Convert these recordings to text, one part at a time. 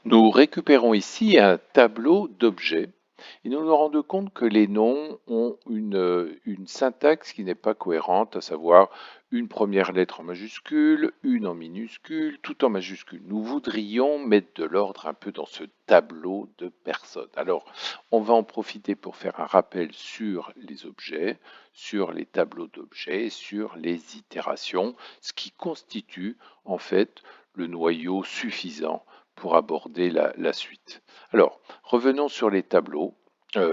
Nous récupérons ici un tableau d'objets et nous nous rendons compte que les noms ont une syntaxe qui n'est pas cohérente, à savoir une première lettre en majuscule, une en minuscule, tout en majuscule. Nous voudrions mettre de l'ordre un peu dans ce tableau de personnes. Alors, on va en profiter pour faire un rappel sur les objets, sur les tableaux d'objets, sur les itérations, ce qui constitue en fait le noyau suffisant pour aborder la suite. Alors, revenons sur les tableaux,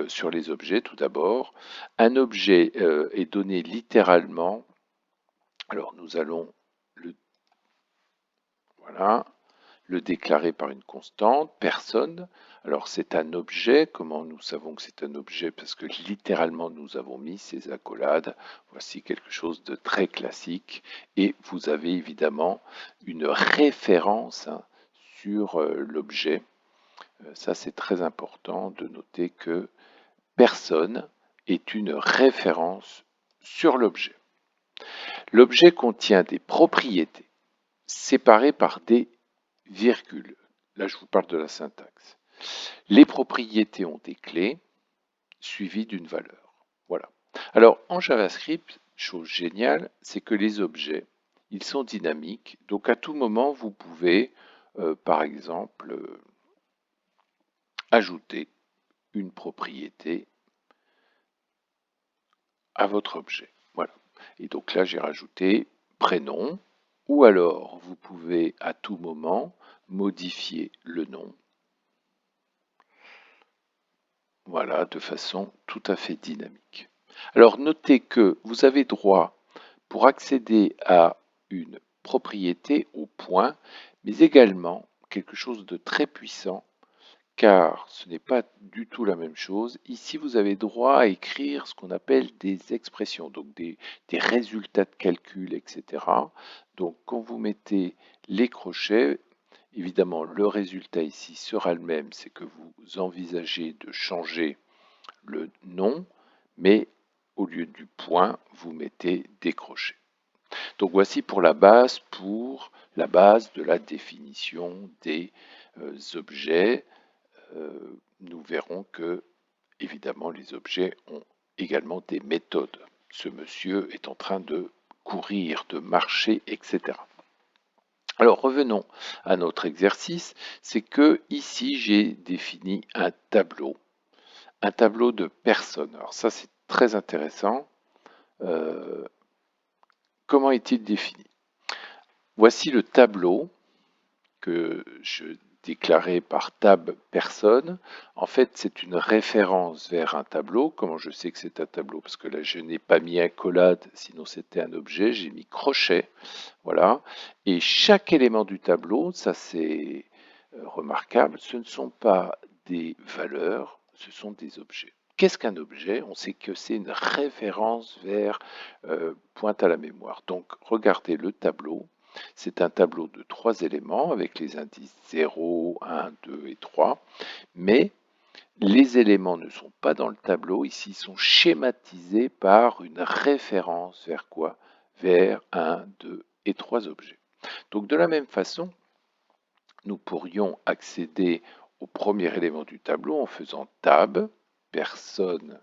sur les objets tout d'abord. Un objet est donné littéralement. Alors, nous allons le, voilà, le déclarer par une constante, personne. Alors, c'est un objet. Comment nous savons que c'est un objet? Parce que littéralement, nous avons mis ces accolades. Voici quelque chose de très classique. Et vous avez évidemment une référence sur l'objet. Ça, c'est très important de noter que personne est une référence sur l'objet. L'objet contient des propriétés séparées par des virgules. Là, je vous parle de la syntaxe. Les propriétés ont des clés suivies d'une valeur. Voilà. Alors, en JavaScript, chose géniale, c'est que les objets, ils sont dynamiques. Donc, à tout moment, vous pouvez, par exemple, ajouter une propriété à votre objet. Voilà. Et donc là, j'ai rajouté prénom, ou alors vous pouvez à tout moment modifier le nom. Voilà, de façon tout à fait dynamique. Alors notez que vous avez droit, pour accéder à une propriété au point, mais également quelque chose de très puissant, car ce n'est pas du tout la même chose. Ici, vous avez droit à écrire ce qu'on appelle des expressions, donc des résultats de calcul, etc. Donc, quand vous mettez les crochets, évidemment, le résultat ici sera le même, c'est que vous envisagez de changer le nom, mais au lieu du point, vous mettez des crochets. Donc, voici pour la base de la définition des objets. Nous verrons que, évidemment, les objets ont également des méthodes. Ce monsieur est en train de courir, de marcher, etc. Alors revenons à notre exercice, c'est que ici j'ai défini un tableau de personnes. Alors ça c'est très intéressant. Comment est-il défini? Voici le tableau que je déclarais par tab personne. En fait, c'est une référence vers un tableau. Comment je sais que c'est un tableau? Parce que là, je n'ai pas mis accolade, sinon c'était un objet. J'ai mis crochet. Voilà. Et chaque élément du tableau, ça c'est remarquable, ce ne sont pas des valeurs, ce sont des objets. Qu'est-ce qu'un objet? On sait que c'est une référence vers pointe à la mémoire. Donc, regardez le tableau. C'est un tableau de 3 éléments avec les indices 0, 1, 2 et 3. Mais les éléments ne sont pas dans le tableau. Ici, ils sont schématisés par une référence vers quoi? Vers 1, 2 et 3 objets. Donc, de la même façon, nous pourrions accéder au premier élément du tableau en faisant tab, personne,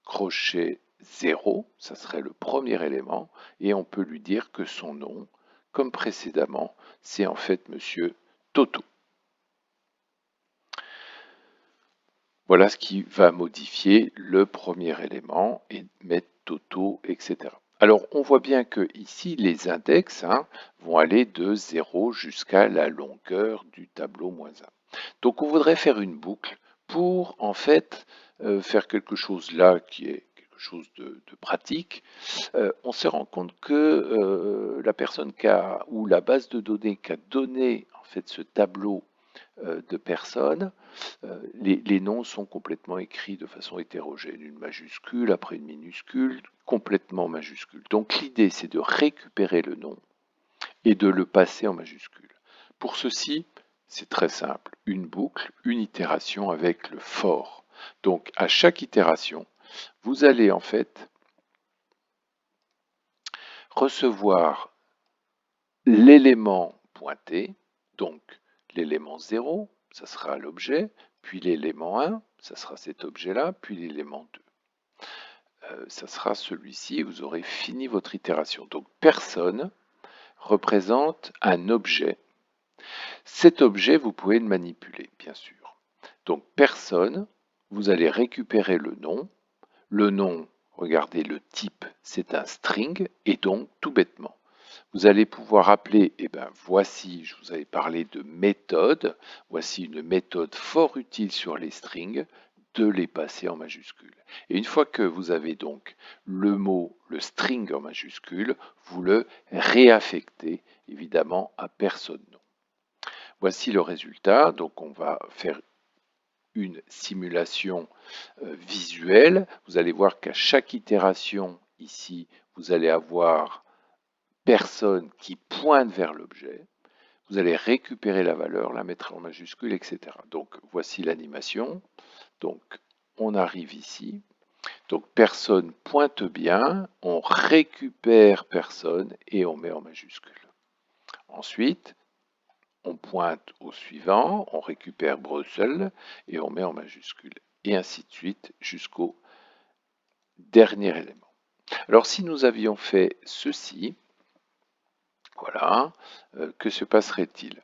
crochet 0, ça serait le premier élément, et on peut lui dire que son nom, comme précédemment, c'est en fait Monsieur Toto. Voilà ce qui va modifier le premier élément et mettre Toto, etc. Alors, on voit bien que ici, les index vont aller de 0 jusqu'à la longueur du tableau -1. Donc, on voudrait faire une boucle pour, en fait, faire quelque chose là qui est quelque chose de pratique. On se rend compte que la personne ou la base de données qui a donné, en fait, ce tableau de personnes, les noms sont complètement écrits de façon hétérogène, une majuscule après une minuscule, complètement majuscule. Donc l'idée, c'est de récupérer le nom et de le passer en majuscule. Pour ceci, c'est très simple, une boucle, une itération avec le for. Donc à chaque itération, vous allez en fait recevoir l'élément pointé, donc l'élément 0, ça sera l'objet, puis l'élément 1, ça sera cet objet-là, puis l'élément 2. Ça sera celui-ci, vous aurez fini votre itération. Donc personne représente un objet. Cet objet, vous pouvez le manipuler, bien sûr. Donc personne, vous allez récupérer le nom. Le nom, regardez le type, c'est un string, et donc tout bêtement, vous allez pouvoir appeler, voici, je vous avais parlé de méthode, voici une méthode fort utile sur les strings, de les passer en majuscule. Et une fois que vous avez donc le mot, le string en majuscule, vous le réaffectez évidemment à personne nom. Voici le résultat, donc on va faire une simulation visuelle. Vous allez voir qu'à chaque itération ici, vous allez avoir personne qui pointe vers l'objet. Vous allez récupérer la valeur, la mettre en majuscule, etc. Donc voici l'animation. Donc on arrive ici. Donc personne pointe bien, on récupère personne et on met en majuscule. Ensuite, on pointe au suivant, on récupère Bruxelles et on met en majuscule. Et ainsi de suite jusqu'au dernier élément. Alors si nous avions fait ceci, voilà, que se passerait-il?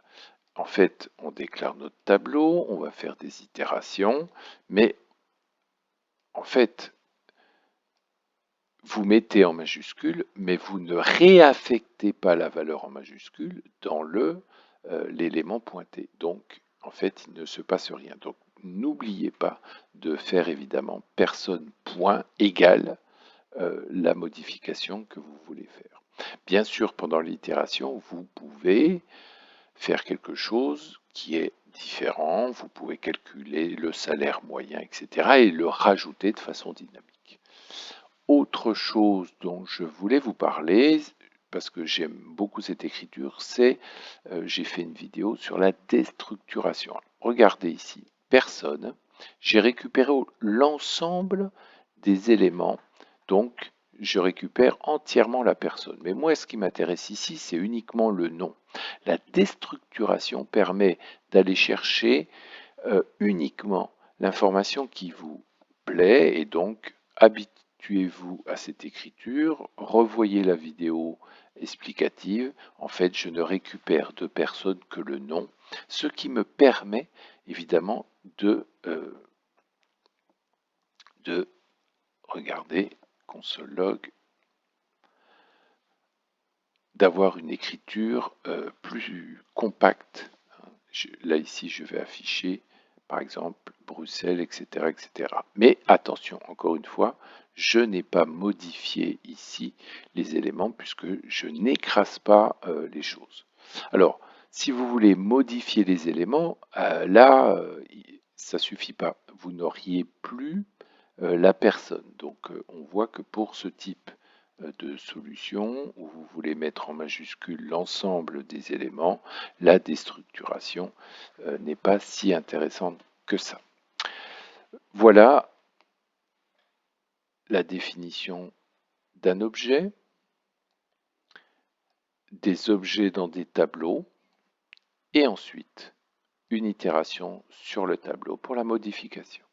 En fait, on déclare notre tableau, on va faire des itérations, mais en fait, vous mettez en majuscule, mais vous ne réaffectez pas la valeur en majuscule dans l'élément pointé. Donc, en fait, il ne se passe rien. Donc, n'oubliez pas de faire évidemment personne point égale la modification que vous voulez faire. Bien sûr, pendant l'itération, vous pouvez faire quelque chose qui est différent. Vous pouvez calculer le salaire moyen, etc. et le rajouter de façon dynamique. Autre chose dont je voulais vous parler, parce que j'aime beaucoup cette écriture, c'est j'ai fait une vidéo sur la déstructuration. Regardez ici, personne. J'ai récupéré l'ensemble des éléments, donc je récupère entièrement la personne. Mais moi, ce qui m'intéresse ici, c'est uniquement le nom. La déstructuration permet d'aller chercher uniquement l'information qui vous plaît et donc habituez-vous à cette écriture, revoyez la vidéo explicative. En fait, je ne récupère de personne que le nom, ce qui me permet évidemment de regarder console log, d'avoir une écriture plus compacte. Là ici, je vais afficher par exemple Bruxelles, etc., etc. Mais attention, encore une fois, je n'ai pas modifié ici les éléments puisque je n'écrase pas les choses. Alors, si vous voulez modifier les éléments, là, ça suffit pas. Vous n'auriez plus la personne. Donc, on voit que pour ce type de solution où vous voulez mettre en majuscule l'ensemble des éléments, la déstructuration n'est pas si intéressante que ça. Voilà la définition d'un objet, des objets dans des tableaux, et ensuite une itération sur le tableau pour la modification.